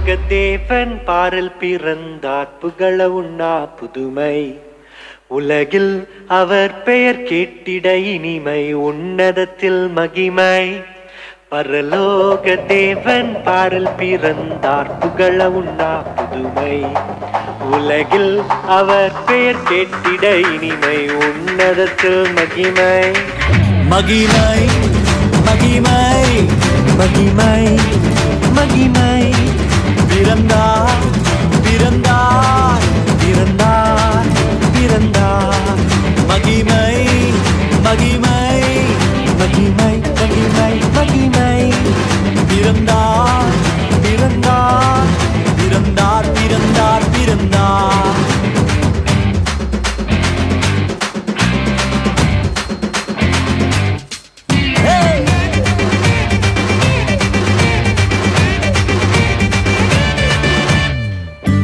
தேவன் பாரில் பிறந்தார் புகழ உண்ணா புதுமை உலகில் அவர் பெயர் கேட்டிட இனிமை உன்னதத்தில் மகிமை பரலோக தேவன் பாரில் பிறந்தார் புகழ உண்ணா புதுமை உலகில் அவர் பெயர் கேட்டிட இனிமை உன்னதத்தில் மகிமை மகிமை மகிமை மகிமை மகிமை பிறந்தார் பிறந்தார் பிறந்தார் பிறந்தார் மகிமை மகிமை மகிமை மகிமை மகிமை பிறந்தார் பிறந்தார் பிறந்தார் பிறந்தார் பிறந்தார்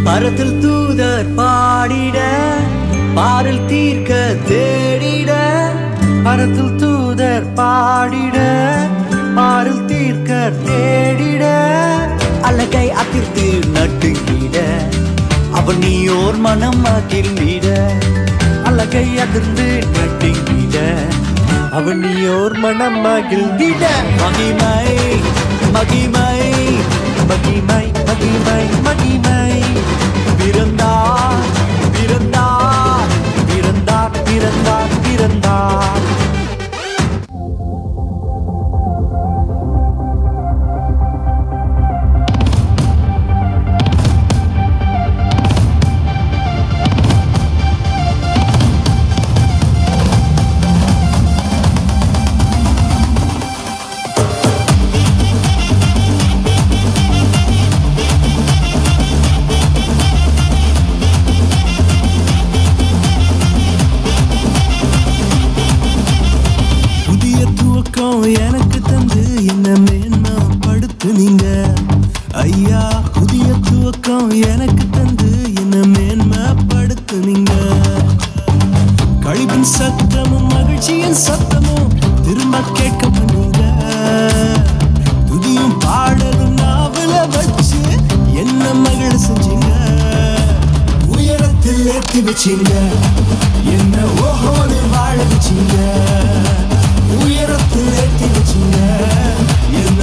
பரத்தில் தூதர் பாடிட பாரில் தீர்க்க தேடிட பரத்தில் தூதர் பாடிட பாரில் தீர்க்க தேடிட அழகை அதிர்த்து நட்டுங்கிட அவன் நீயோர் மனம் மகிழ்ந்திட அழகை அதிர்ந்து நட்டுங்கிட அவன் நீயோர் மனம் மகிழ்ந்திட மகிமை மகிமை மகிமை மகிமை மகிமை பிறந்தார் பிறந்தார் பிறந்தார் பிறந்தார் பிறந்தார் எனக்கு தந்து என்ன மேன்மைப்படுத்துனீங்க ஐயா. புதிய துவக்கம் எனக்கு தந்து என்ன மேன்மைப்படுத்துனீங்க. கழிவின் சத்தமும் மகிழ்ச்சியின் சத்தமும் திரும்ப கேட்க பண்ணீங்க. துதியும் பாடலும் நாவல வச்சு என்ன மகிழ செஞ்சீங்க. உயரத்தில் ஏற்றி வச்சீங்க, என்ன ஓஹோடு வாழ வச்சீங்க. உயரத்தில் ஏற்றி வச்சீங்க, என்ன